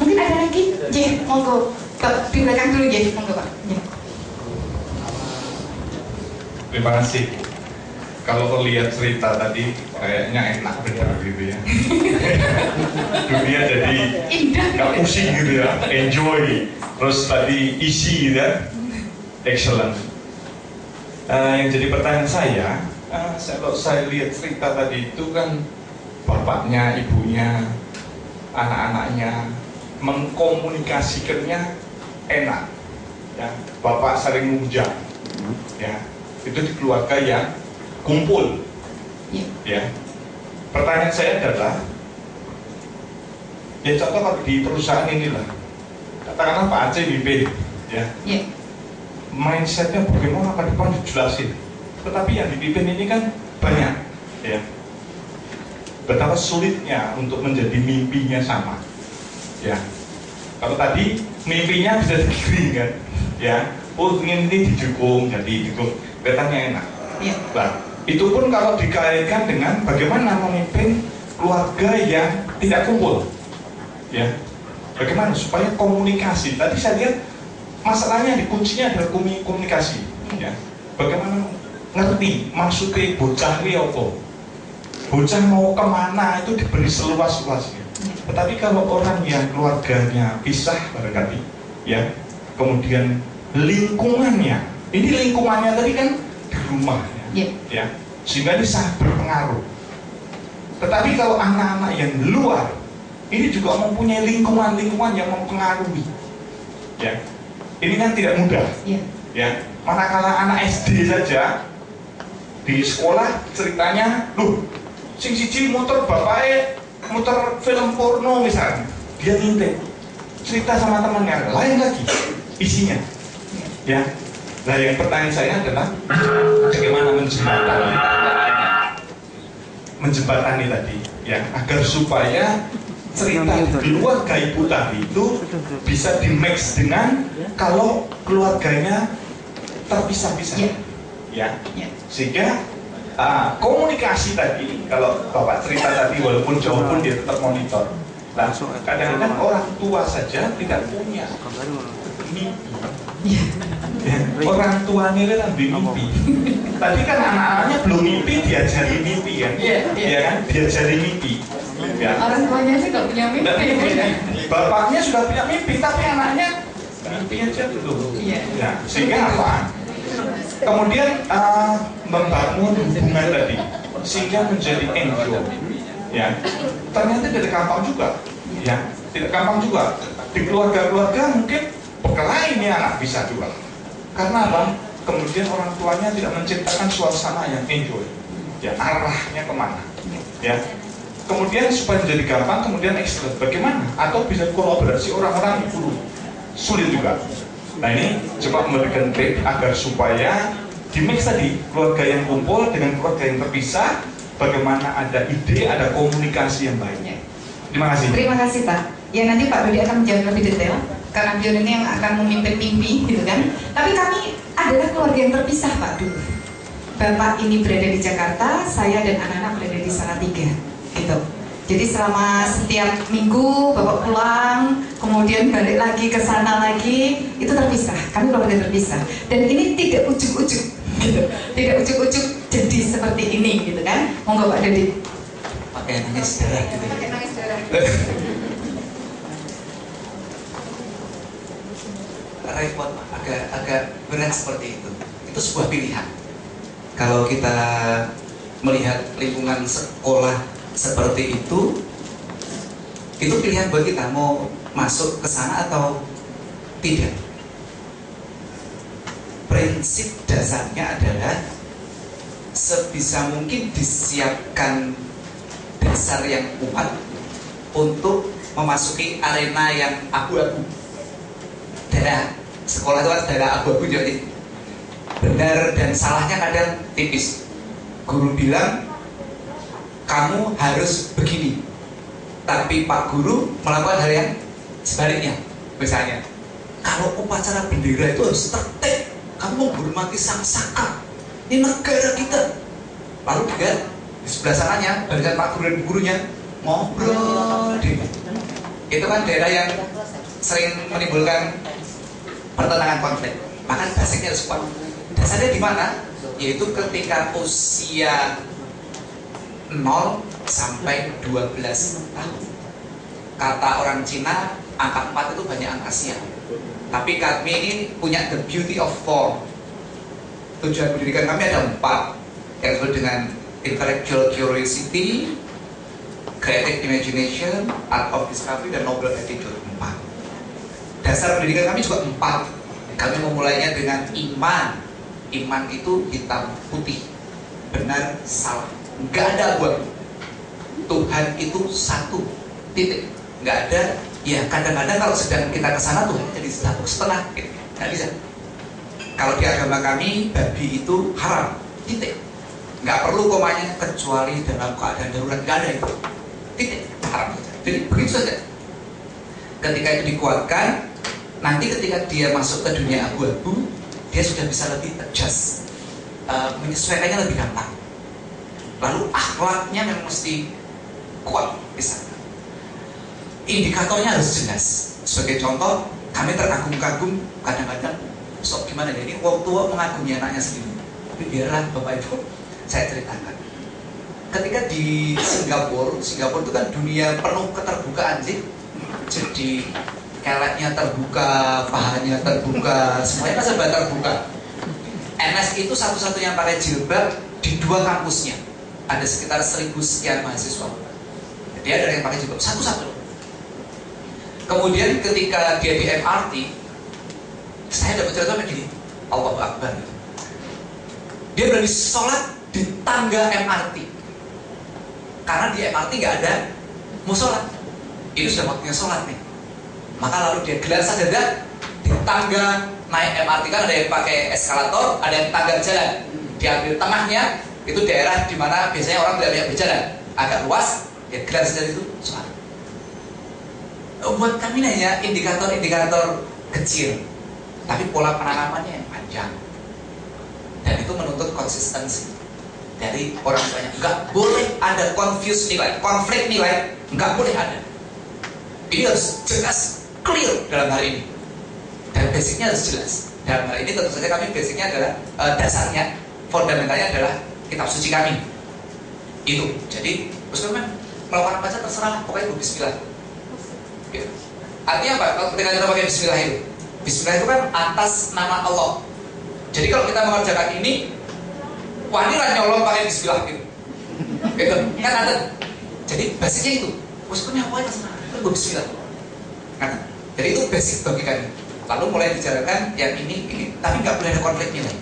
Mungkin ada lagi? J, monggo. Di belakang dulu J, monggo Pak. Terima kasih. Kalau lihat cerita tadi kayaknya enak bener gitu ya. Dunia jadi nggak pusing gitu ya, enjoy. Terus tadi easy gitu ya, excellent. Yang jadi pertanyaan saya, kalau saya lihat cerita tadi itu kan bapaknya, ibunya, anak-anaknya mengkomunikasikannya enak. Ya, bapak sering ngujang, ya itu di keluarga yang kumpul, ya. Pertanyaan saya adalah, ya contoh kalau di perusahaan inilah, katakanlah Pak Aceh mimpin, ya, mindsetnya bagaimana ke depan dijelasin, tetapi yang dipimpin ini kan banyak, ya. Betapa sulitnya untuk menjadi mimpinya sama, ya. Kalau tadi mimpinya bisa digiring kan, ya, oh ingin ini didukung, jadi didukung, kelihatannya enak. Nah, itu pun kalau dikaitkan dengan bagaimana memimpin keluarga yang tidak kumpul, ya, bagaimana supaya komunikasi. Tadi saya lihat masalahnya di kuncinya adalah komunikasi, ya, bagaimana ngerti maksud ke bocah ini apa, bocah mau kemana itu diberi seluas-luasnya. Tetapi kalau orang yang keluarganya pisah barangkali, ya, kemudian lingkungannya, ini lingkungannya tadi kan di rumah, ya, sehingga ini sangat berpengaruh. Tetapi kalau anak-anak yang luar, ini juga mempunyai lingkungan-lingkungan yang mempengaruhi, ya, ini kan tidak mudah, ya. Manakala anak SD saja di sekolah ceritanya, loh, sing siji motor bapaknya muter film porno misalnya, dia ngintip cerita sama temannya lain lagi isinya, ya. Nah, yang pertanyaan saya adalah bagaimana menjembatani tadi, ya, agar supaya cerita di keluarga ibu tadi itu bisa di mix dengan kalau keluarganya terpisah-pisah, ya, sehingga komunikasi tadi, kalau Bapak cerita tadi walaupun jauh pun dia tetap monitor. Nah, kadang-kadang orang tua saja tidak punya mimpi. Ya, orang tuanya itu lebih mimpi. Tadi kan anak-anaknya belum mimpi, diajari mimpi kan? Ya kan, diajari mimpi. Ya. Orang tuanya sih nggak punya mimpi. Bapaknya sudah punya mimpi, tapi anaknya mimpi aja belum. Ya, sehingga apa? Kemudian membangun hubungan tadi sehingga menjadi enjoy, ya. Ternyata tidak gampang juga, ya, tidak gampang juga. Di keluarga-keluarga mungkin berkelahi ini anak bisa juga, karena apa? Kemudian orang tuanya tidak menciptakan suasana yang enjoy, ya, arahnya kemana, ya. Kemudian supaya menjadi gampang, kemudian excellent, bagaimana? Atau bisa kolaborasi orang-orang itu sulit juga. Nah, ini coba memberikan trik agar supaya di mix tadi keluarga yang kumpul dengan keluarga yang terpisah, bagaimana ada ide, ada komunikasi yang baik. Terima kasih. Terima kasih Pak. Ya, nanti Pak Dodi akan menjawab lebih detail karena beliau ini yang akan memimpin mimpi, gitu kan. Tapi kami adalah keluarga yang terpisah Pak dulu. Bapak ini berada di Jakarta, saya dan anak-anak berada di Salatiga, gitu. Jadi selama setiap minggu Bapak pulang, kemudian balik lagi ke sana lagi, itu terpisah. Kami keluarga terpisah. Dan ini tidak ujuk-ujuk, gitu. Tidak ujuk-ujuk jadi seperti ini, gitu kan? Monggo Pak Dodi. Pakai nangis darah gitu. Pakai nangis darah. Repot, agak berat seperti itu. Itu sebuah pilihan. Kalau kita melihat lingkungan sekolah seperti itu pilihan buat kita mau masuk ke sana atau tidak. Prinsip dasarnya adalah sebisa mungkin disiapkan dasar yang kuat untuk memasuki arena yang abu-abu. Daerah sekolah itu kan daerah abu-abu, jadi benar dan salahnya kadang tipis. Guru bilang kamu harus begini, tapi Pak Guru melakukan hal yang sebaliknya. Misalnya, kalau upacara bendera itu harus tertib, kamu menghormati sang saka, ini negara kita. Lalu juga di sebelah sananya, barisan Pak Guru dan gurunya ngobrol deh. Itu kan daerah yang sering menimbulkan pertentangan konflik. Maka basicnya harus kuat. Dasarnya di mana? Yaitu ketika usia 0 sampai 12 tahun. Kata orang Cina, angka 4 itu banyak angka sial. Tapi kami ini punya the beauty of form. Tujuan pendidikan kami ada 4, yang disebut dengan intellectual curiosity, creative imagination, art of discovery, dan noble attitude. 4. Dasar pendidikan kami juga 4. Kami memulainya dengan iman. Iman itu hitam putih, benar salah, nggak ada abu-abu. Tuhan itu satu, titik. Nggak ada. Ya kadang-kadang kalau sedang kita kesana Tuhan jadi 1,5 gitu. Nggak bisa. Kalau di agama kami babi itu haram, titik. Nggak perlu komanya, kecuali dalam keadaan darurat. Nggak ada itu, titik, haram. Jadi begitu saja. Ketika itu dikuatkan, nanti ketika dia masuk ke dunia abu-abu, dia sudah bisa lebih adjust, menyesuaikannya lebih gampang. Lalu akhlaknya memang mesti kuat di sana. Indikatornya harus jelas. Sebagai contoh, kami terkagum-kagum kadang-kadang, sok gimana ya, ini orang tua mengagumi anaknya sendiri. Tapi biarlah Bapak Ibu, saya ceritakan. Ketika di Singapura itu kan dunia penuh keterbukaan sih. Jadi keleknya terbuka, pahanya terbuka, semuanya kan serba terbuka. NS itu satu-satunya yang pakai jilbab di 2 kampusnya. Ada sekitar 1000 sekian mahasiswa. Dia ada yang pakai jilbab satu-satu. Kemudian ketika dia di MRT, saya dapat cerita begini, Allahu Akbar. Dia berani sholat di tangga MRT, karena di MRT nggak ada musola. Ini sudah waktunya sholat nih. Maka lalu dia gelar sajadah di tangga naik MRT, kan ada yang pakai eskalator, ada yang tangga jalan. Diambil tengahnya, itu daerah di mana biasanya orang tidak banyak berjalan, agak luas. Dia gelar sajadah itu sholat. Buat kami hanya indikator-indikator kecil, tapi pola penanamannya yang panjang. Dan itu menuntut konsistensi dari orang tuanya. Nggak boleh ada konflik nilai, nggak boleh ada. Ini harus jelas, clear dalam hal ini. Dan basicnya harus jelas. Dalam hal ini tentu saja kami basicnya adalah dasarnya, fundamentalnya adalah kitab suci kami. Itu. Jadi, Ustaz melakukan apa saja terserah, pokoknya bismillah. Gitu. Artinya apa? Kalau ketika kita pakai bismillah itu, bismillah itu kan atas nama Allah. Jadi kalau kita mengerjakan ini, wah ini lah nyolong pakai bismillah gitu. Gitu. Kan ada. Jadi basicnya itu. Maksudnya apa aja terserah. Itu bismillah. Kan? Jadi itu basic bagi kami. Lalu mulai dijalankan yang ini, tapi nggak boleh ada konflik nilai.